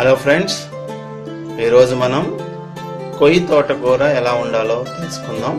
Hello friends, ఈరోజు మనం కొయ్య తోటకూర ఎలా ఉండాలో తెలుసుకుందాం.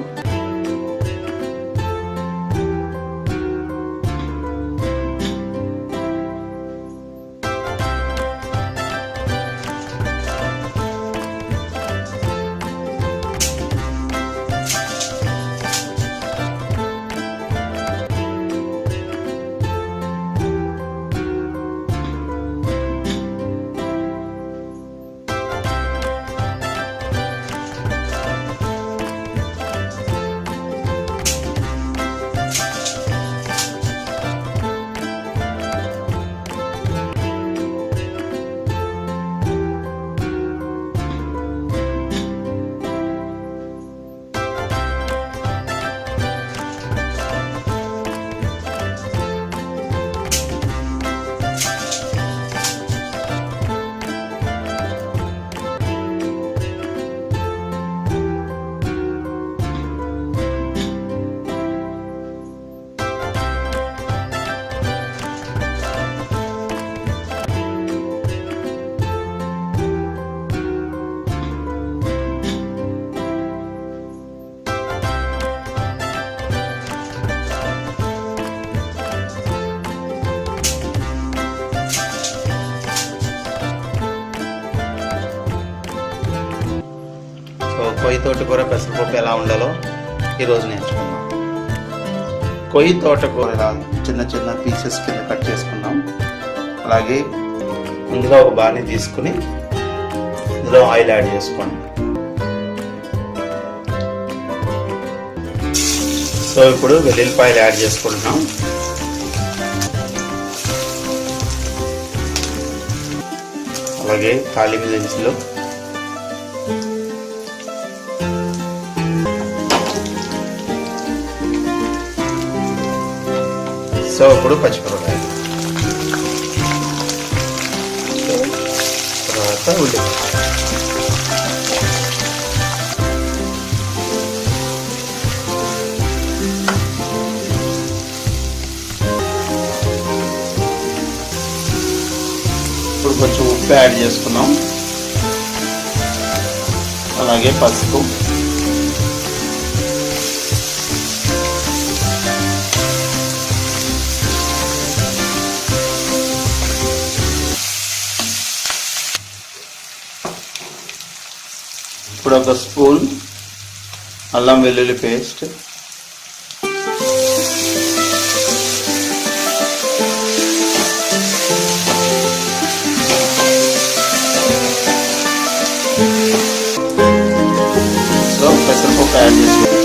కొయ్య తోటకూర పెసరపప్పు ఎలా ఉండాలో ఈరోజు నేర్చుకుందాం. కొయ్య తోటకూర ఇలా చిన్న చిన్న పీసెస్ కింద కట్ చేసుకుందాం. అలాగే ముందుగా ఒక బాణీ తీసుకుని ఇందులో ఆయిల్ యాడ్ చేసుకోండి. సో ఇప్పుడు వెల్లుల్లిపాయలు యాడ్ చేసుకుంటున్నాం. అలాగే తాలింపు దినుసులు, సో ఇప్పుడు పచ్చిమిరపకాయలు, తర్వాత ఉల్లిపాయ, ఇప్పుడు కొంచెం ఉప్పు యాడ్ చేసుకున్నాం. అలాగే పసుపు, ఇప్పుడు ఒక స్పూన్ అల్లం వెల్లుల్లి పేస్ట్, సో పెసరపప్పు యాడ్ చేసుకుంటాం.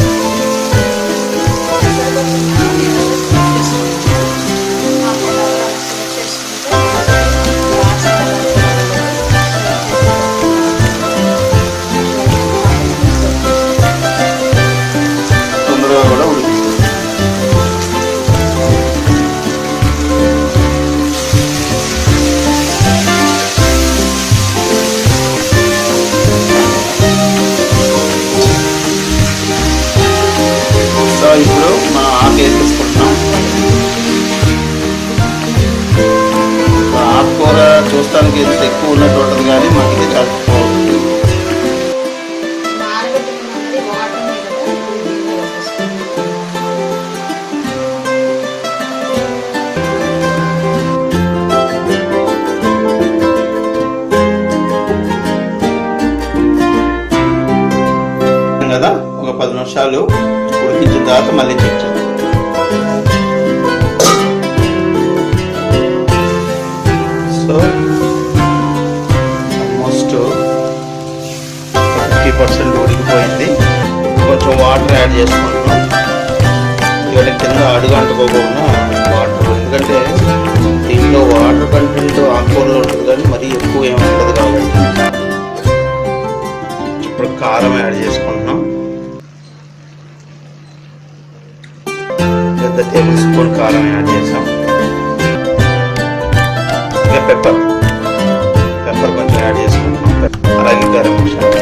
ఇప్పుడు మనం ఆకు వేసుకుంటున్నాం. ఆకుకూర చూస్తానికి ఎంత ఎక్కువ ఉన్నట్టు ఉంటుంది, కానీ మనకి చచ్చిపోతుంది. కదా ఒక 10 నిమిషాలు ఉడికించిన తర్వాత మళ్ళీ చెక్ చేద్దాం. సో ఆల్మోస్ట్ 50% ఉడికిపోయింది. కొంచెం వాటర్ యాడ్ చేసుకుంటున్నాం. ఇక్కడ కింద అడుగు అంటుకోకుండా వాటర్, ఎందుకంటే దీంట్లో వాటర్ కంటెంట్ ఆకుకూరలో ఉంటుంది, కానీ మరీ ఎక్కువ ఏమి ఉండదు కాబట్టి. ఇప్పుడు కారం యాడ్ చేసుకుంటున్నాం. పెద్ద టేబుల్ స్పూన్ కారం యాడ్ చేసాం. ఇంకా పెప్పర్ కొంచెం యాడ్ చేసుకుంటున్నాం. అలాగే గరం మసాలా,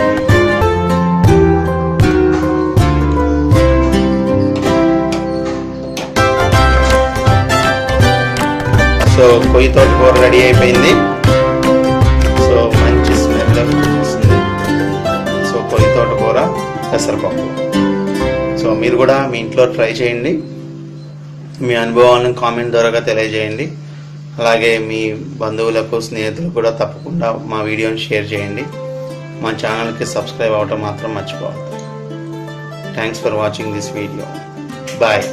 సో కొయ్య తోటకూర రెడీ అయిపోయింది. సో మంచి పెసరపప్పు. సో మీరు కూడా మీ ఇంట్లో ట్రై చేయండి, మీ అనుభవాలను కామెంట్ ద్వారా తెలియజేయండి. అలాగే మీ బంధువులకు స్నేహితులకు కూడా తప్పకుండా మా వీడియోని షేర్ చేయండి. మా ఛానల్కి సబ్స్క్రైబ్ అవ్వటం మాత్రం మర్చిపోవద్దు. Thanks for watching this video. Bye.